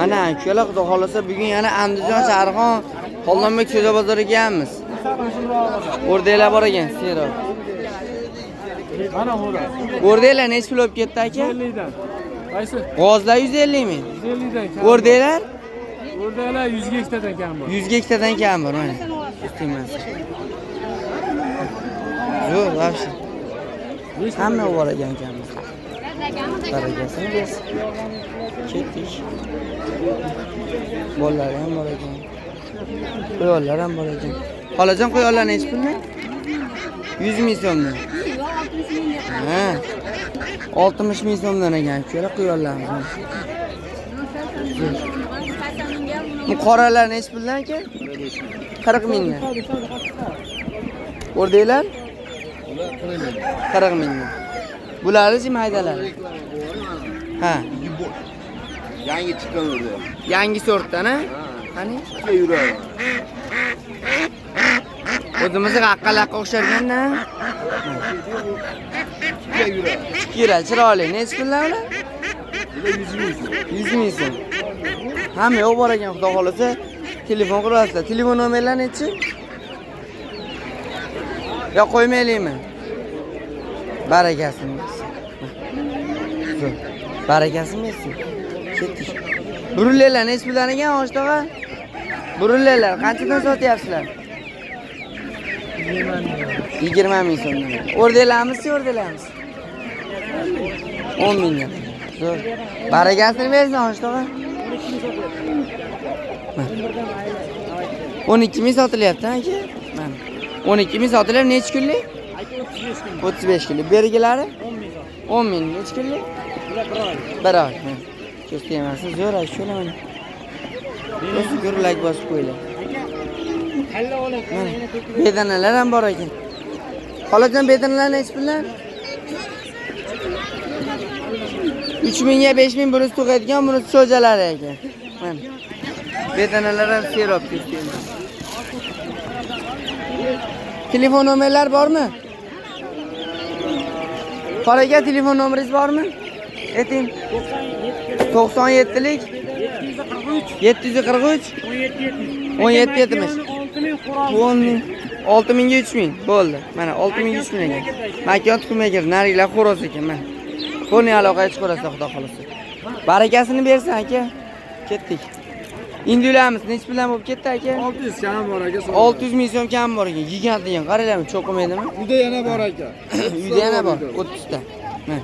Ana, shular xudo xolasa bugun yana Andijon, Sharqon, Qo'llanbek So'za bozoriga kelamiz. O'rdaklar bor ekan, sero. Mana hura. O'rdaklar necha pul olib ketdi aka? 150 dan. Qaysi? G'ozlar 150 mi? 150 dan. O'rdaklar? O'rdaklar 100 ga ikkitadan kam bor. 100 ga ikkitadan kam bor, mana. Istimaz. Zo'r, vaqti. Hamma bor ekan kamiz. Barakasini bersin. Ketdik. Bolalar ham bor ekan. Qo'yonlar ham bor ekan. Xolajon qo'yonlar nechi pulmi? 100 ming so'mdan. Ha. 60 ming so'mdan ekan. Ko'ra qo'yonlarimiz. Bu qoralar nechi puldan aka? 40 mingdan. O'rdaklar? 40 mingdan. Bularni maydalar. Ha. Yangi chiqqan o'rda. Yangi sortdan, ha? Qani? Yuradi. O'zimizga haqqalaqqa o'xsharganda. Yuradi. Yuradi, chiroyli. Nechi pullar ular? 100 ming. 100 ming so'm. Hamma yo'q bor ekan, xudo xolasa. Telefon qurasizlar. Telefon nomerlari nechi? Yo qo'ymaylikmi? Barakasini bersin. Zo'r. Barakasini bersin. Ketdik. Burullar nechi puldan ekan, Oshtoqa? Burullar qanchadan sotyapsizlar? 20 ming so'mdan. O'rdaklarmizmi, o'rdaklarmiz? 10 mingdan. Zo'r. Barakasini bersin, Oshtoqa. 12 ming sotilyapti, aka. Mana. 12 ming sotilyapti, necha kunlik? 35 kunlik. Bergilari? 10 ming. Necha kunlik? 1 oy. Ko'sti emas, zo'r ashula mana. O'zi ko'rlak bosib qo'ylar. Bedanalar ham bor ekan. Xolajon, bedanalar necha pullar? 3 mingga 5 ming bunisi to'qaydigan, bunisi cho'jalari ekan. Mana. Bedanalar ham serob ko'sti emas. Telefon nomerlar bormi? Qoraga telefon nomeringiz bormi? Ayting. 97lik 743 1770 6 mingga 3 ming bo'ldi. Mana 6 mingga 3 ming ekan. Makon tuxumaga narilar xo'roz ekan mana. Buni aloqaga chiqarasiz xudo xolasa. Barakasini bersin aka. Ketdik. Endi yuramiz. Necha puldan bo'lib ketdi aka? 600 kam bor aka. 600 ming so'm kam bor ekan. Gigant degan. Qaranglarmi, cho'qimaydimi? Uyda yana bor aka. Uyda yana bor, 30 ta. Mana.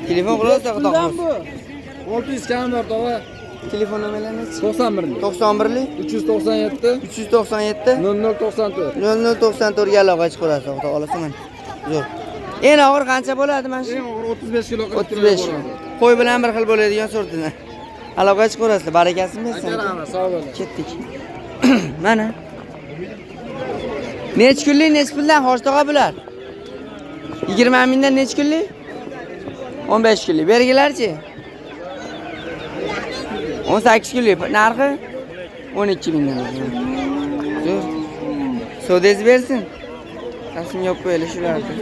Telefon qilasiz xudo xolasa. 600 kam bor tog'a. Telefon nomerlaringiz? 91lik 91lik 397 397 0094 0094 ga aloqa chiqarasiz xudo xolasa mana. Zo'r. Eng og'ir qancha bo'ladi mana shu? Eng og'ir 35 kilo. 35. Qo'y bilan bir xil bo'ladigan sortidan. Aloqa chiqarasiz. Barakasini bersin. Rahmat, sog' bo'ling. Ketdik. Mana. Necha kunlik, necha puldan Xo'shtog'a bular? 20 mingdan necha kunlik? 15 kunlik. Bergilarchi? 18 kunlik. Narxi 12 mingdan. Zo'r. Sodez bersin. Rasm yo'q qo'yili shularni.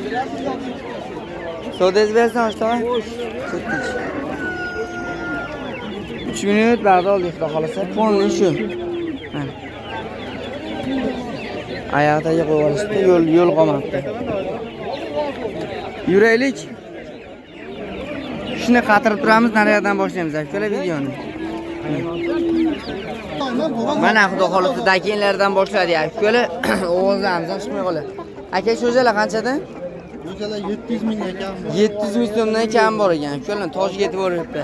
Sodez bersin Xo'shtog'a. Ketdik. 3 minut vaqt oldik, xudo xolasa. Qo'lni shu. Mana. Oyoqdagi qo'yib olishdi, yo'l qolmabdi. Yuraylik. Shuni qatirib turamiz, nariyoqdan boshlaymiz akalar videoni. Mana xudo xolasa dakinlardan boshladik akalar. O'g'izlarimiz ham chiqmay qoladi. Aka sho'jalar qanchadan? Bo'jalar 700 ming ekan. 700 ming so'mdan kam bor ekan. Shularni Toshga yetib boribdi.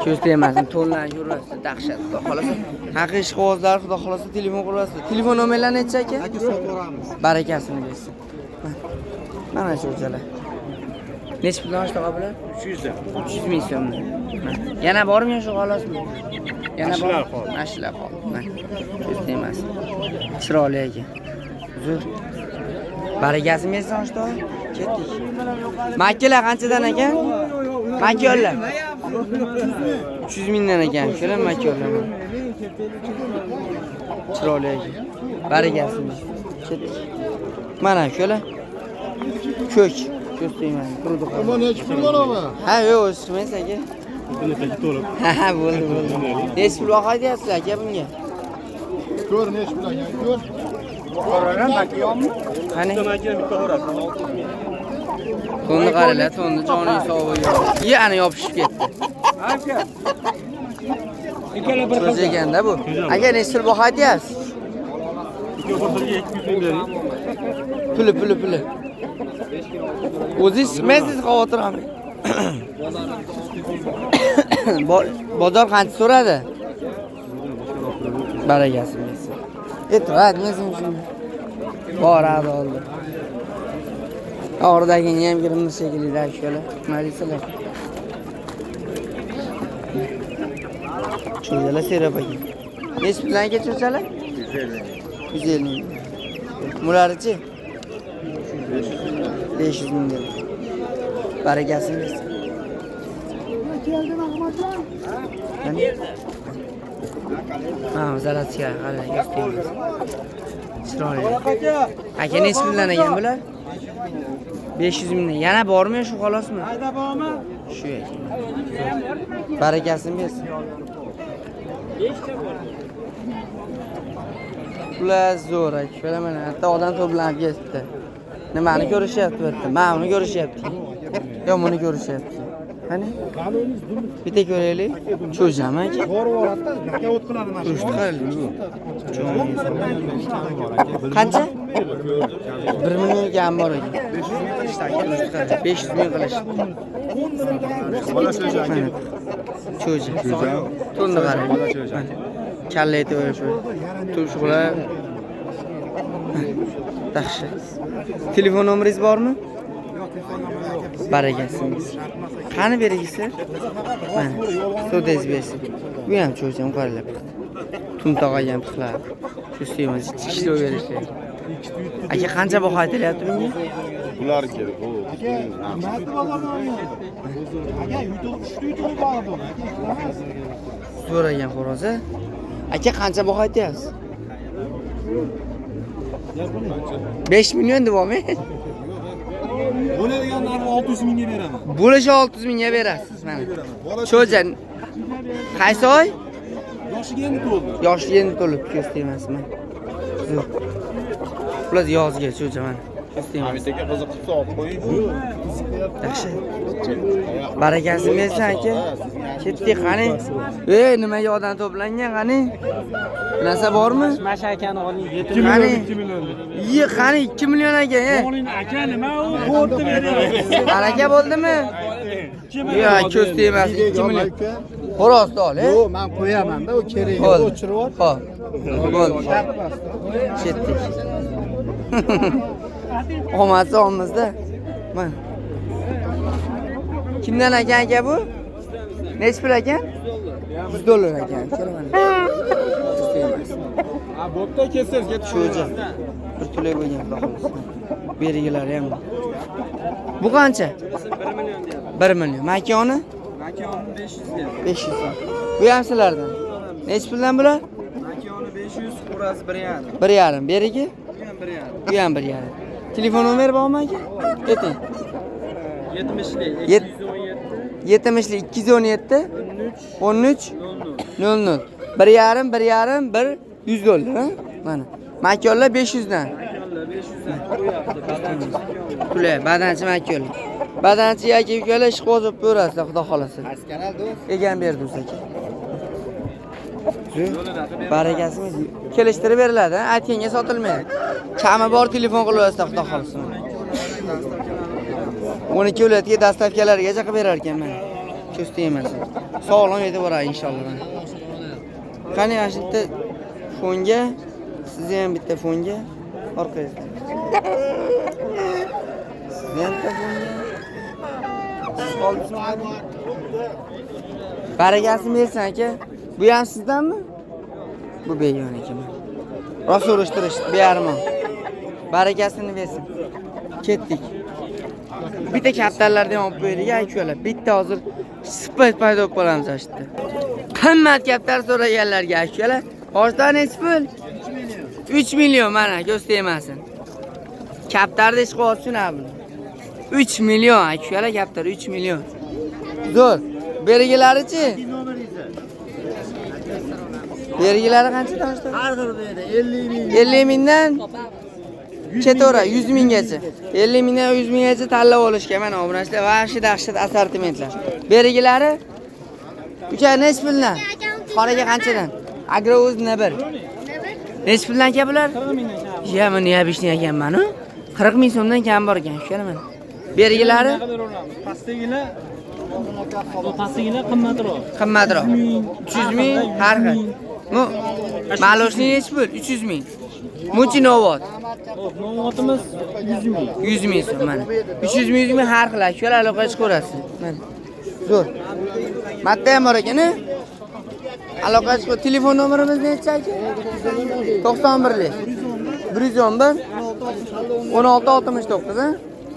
Ko'z tegmasin, tonlar yurasiz, dahshat. Xudo xolasa. Haqiqiy ishqibozlar, xudo xolasa telefon qilasiz. Telefon nomerlari necha aka? Aka sotib olamiz. Barakasini bersin. Mana sho'jalar. Necha puldan oshtoqa bular? 300 dan. 300 ming so'mdan. Yana bormi shu xolosmi? Yana bor. Mashlar qoldi. Mana. Ko'z tegmasin. Chiroyli ekan. Zo'r. Barakasini bersin oshtoqa. Ketdik. Makkalar qanchadan ekan? Makkalar 300 mingdan ekan. Shular makkalar. Chiroyli ekan. Barakasini. Ketdik. Mana shular. Ko'k. Ko'z tegmasin. Ammo nechi pul bor ova? Ha, yo'q, chiqmaysiz aka. Ha bo'ldi. Nechi pul baho deyapsizlar aka bunga? Ko'r nesh bilan ya? Ko'r. Qani? To'nni qaralar, to'nni joning sog' bo'lgan. Ana yopishib ketdi. Aka. Ikkala bir So'z eganda bu. Aka nechi pul baho deyapsiz? Puli. O'zingiz chiqmaysiz xavotir olmang. Bozor qancha so'radi? Barakasi bersin. Aytmasin shuni. Boradi oldi. Oradagini ham kirimni shekilli shöyle. Maylisalar. Cho'jalar serap aka. Nechi bilan cho'jalar? 150. Mularichi? 500 ming dedi. Barakasi bersin. Zaratga qarang, gösteramiz. Chiroyli. Aka nechi puldan ekan bular? 500 mingdan. Yana bormi shu xolosmi? Qayda bormi? Shu ekan. Barakasini bersin. Ular zo'r aka. Shuna mana hatto odam to'planib ketdi. Nimani ko'rishyapti bu yerda? Mana buni ko'rishyapti. Yo, buni ko'rishyapti. Qani? Bitta ko'raylik. Cho'jam aka. Aka o't qiladi mana. Qancha? 1 million kam bor ekan. 500 ming qilish. Cho'ja. To'nni qarang. Kalla aytib shu. Turishlar. Yaxshi. Telefon nomeringiz bormi? Barakasiniz. Qani berigizlar? Mana, so'dingiz bersin. Bu ham cho'jam qaralab. Tumtog'aga ham pixlab. Shu suyimiz ishlab berishdi. Aka qancha baho aytilyapti bunga? Bular kerak. Aka YouTube bor bu. So'ragan xo'roza. Aka qancha baho aytyapsiz? 5 million devomi? Bo'ladigan narxi 600 mingga beraman. Bo'lishi 600 mingga berasiz mana. Cho'jan. Qaysi oy? Yoshiga endi to'ldi. Yoshiga endi to'lib ko'z temasmi? Zo'r. Ular yozga cho'ja mana. Ko'z temas. Amisaga qiziqib olib qo'ying. Yaxshi. Barakasini bersin aka. Ketdik qani? Nimaga odam to'plangan qani? Narsa bormi? Mashakani oling. 2 million 2 million. Qani 2 million aka. Oling aka nima u? Bo'rtni beryapti. Baraka bo'ldimi? Yo, ko'z temas 2 million. Xo'rozni ol, Yo'q, men qo'yaman-da, u kerak. O'chirib ol. Xo'p. Bo'ldi. Ketdik. Omadsiz olmizda. Mana. Kimdan aka bu? Nechi pul ekan? $100 ekan. Kelaman. Ha, bo'pti, kelsangiz ketib Cho'ja. Bir to'lay bo'lgan xolos. Berigilari ham. Bu qancha? 1 million deyapti. 1 million. Makoni? Makoni 500 ga. 500 so'm. Bu ham sizlardan. Nechi puldan bular? Makoni 500, qo'rasi 1,5. 1,5. Berigi? Bu ham 1,5. Bu ham 1,5. Telefon nomeri bormi aka? Ayting. 70lik 217 70lik 217 13 00. 1,5 1 $100 ha? Mana. Makonlar 500 dan. Makonlar 500 dan. Pullar badanchi makonlar. Badanchi yoki ukalar ish qo'zib ko'rasizlar, xudo xolasa. Kanal do'st. Egan berdi aka. Barakasini kelishtirib beriladi, aytganga sotilmaydi. Kami bor telefon qilyapsiz, xudo xolasa. 12 viloyatga dastavkalargacha qilib berar ekan men. Ko'z tegmasin. Sog'lom yetib boradi inshaalloh. Qani mana shu yerda fonga, sizni ham bitta fonga orqangizda. Sizni ham bitta fonga. Barakasini bersin aka. Bu ham sizdanmi? Bu begona ekan. Rost urishtirish, bearmon. Barakasini bersin. Ketdik. Bitta kaptarlardan olib qo'ydik, aytishlar. Bitta hozir sipayt paydo bo'lib qolamiz ashta. Qimmat kaptar so'raganlarga aytishlar. Hozirda nechi pul? 3 million mana, ko'z tegmasin. Kaptarda ish qilyapti shuna bu. 3 million aytishlar kaptar, 3 million. Zo'r. Bergilarichi? Bergilari qancha toshdi? Har xil berdi. 50 ming. 50 mingdan ketaver, 100 minggacha. 50 mingdan 100 minggacha tanlab olishga mana obunachilar vahshiy dahshat assortimentlar. Bergilari uka nech puldan? Qoraga qanchadan? Agrouz nima bir? Nech puldan aka bular? 40 mingdan kam. Ya men nima bishni ekanman-ku? 40 ming so'mdan kam bor ekan, tushunaman. Bergilari Pastigilar qimmatroq. qimmatroq. 300 ming har xil. Maloshni nech pul? 300 ming. Muchinovot. Xo'p, novotimiz 100 ming. 100 ming so'm mana. 300 ming, 100 ming har xil. Shular aloqaga chiqaverasiz. Mana. Zo'r. Matta ham bor ekan-a? Aloqaga chiq. Telefon nomerimiz necha aka? 91lik. 111 1669 a?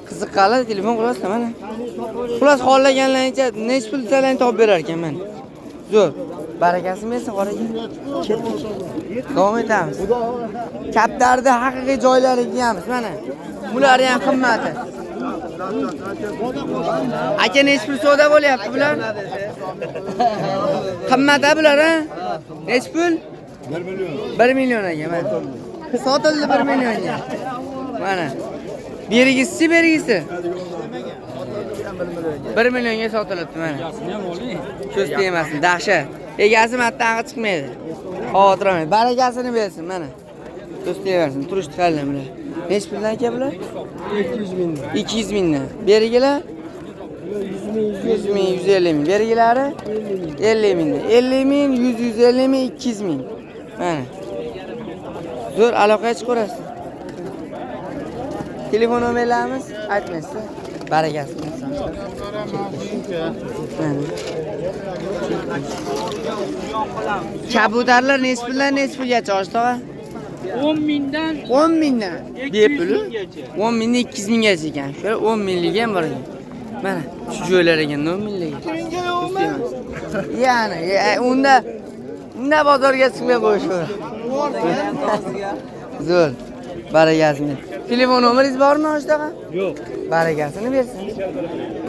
Qiziqqanlar telefon qilasiz mana. Xullas xohlaganlaringcha nech pul desalang topib berar ekan mana. Zo'r. Barakasi bersin qoraga. Davom etamiz. Kaptarda haqiqiy joylari kiyamiz mana. Bular ham qimmati. Aka nech pul savdo bo'lyapti bular? Qimmat-a bular, ha? Nech pul? 1 million. 1 million aka mana. Sotildi 1 millionga. Mana. Bergisi. 1 millionga sotilibdi mana. Ko'z tegmasin, dahshat. Egasi matdan chiqmaydi. Xavotir olmang. Barakasini bersin mana. Ko'z tegmasin, turishdi qallar bular. Nech puldan aka bular? 200 ming. 200 mingdan. Berigilar 100 ming, 150 ming. Berigilari 50 mingdan. 50 ming, 100, 150 ming, 200 ming. Mana. Zo'r aloqaga chiqarasiz. Telefon nomerlarimiz aytmaysiz. Barakasi bersin. Kabutarlar nech puldan nech pulgacha ochdi-a? 10 mingdan 10 mingdan. Deb puli? 200 minggacha. 10 mingdan 200 minggacha ekan. Shular 10 mingligi ham bor ekan. Mana shu joylar ekan 10 mingligi. Ya'ni unda bozorga chiqmay qo'yishaver. Zo'r. Barakasini. Telefon nomeringiz bormi o'shdaqa? Yo'q. Barakasini bersin.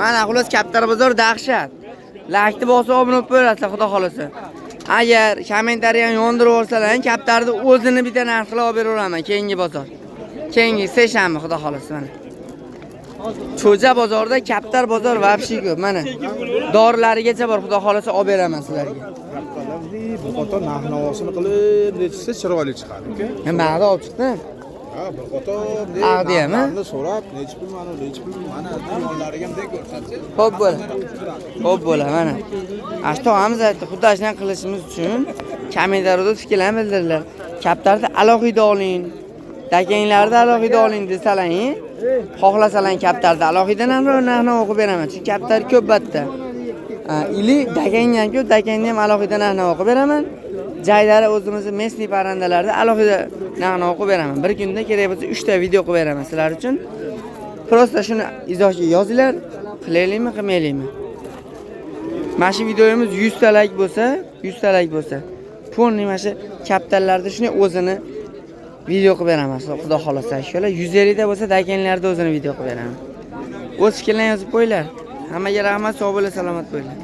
Mana xullas Kaptar bozor dahshat. Laykni bosib obuna bo'lib qo'yasiz, xudo xolasa. Agar kommentariyani yondirib olsalar, Kaptarni o'zini bitta narx qilib olib beraveraman keyingi bozor. Keyingi seshanba xudo xolasa mana. Cho'ja bozorda Kaptar bozor vobshi ko'p mana. Dorilarigacha bor, xudo xolasa olib beraman sizlarga. Bu qator narx-navosini qilib, nechisi chiroyli chiqadi, uka. Nimada olib chiqdin? Ha, bir qator Aqdiyami? so'rab, nech pul mana to'yonlariga ham deb ko'rsatsangiz. Xo'p bo'la. Xo'p bo'la mana. Ashto'amiz aytdi, xuddi shunday qilishimiz uchun kommentariyada fikrlar bildirdilar. Kaptarni alohida oling. Dakanglarni alohida oling desalar, xohlasalar Kaptarni alohida narxni o'qib beraman. Chunki Kaptar ko'p batda. Ili dakang ham ko'p, dakangni ham alohida narxni o'qib beraman. Jaylari o'zimizning mesniy parandalarda alohida narxni o'qib beraman. Bir kunda kerak bo'lsa 3 ta video qilib beraman sizlar uchun. Prosta shuni izohga yozinglar, qilaylikmi, qilmaylikmi? Mana shu videomiz 100 ta like bo'lsa, pulni mana shu kaptallarda shuni o'zini video qilib beraman. Xudo xolasa, shular 150 ta bo'lsa, dakanglarda o'zini video qilib beraman. O'z fikrlaringizni yozib qo'yinglar. Hammaga rahmat, sog' bo'ling, salomat bo'ling.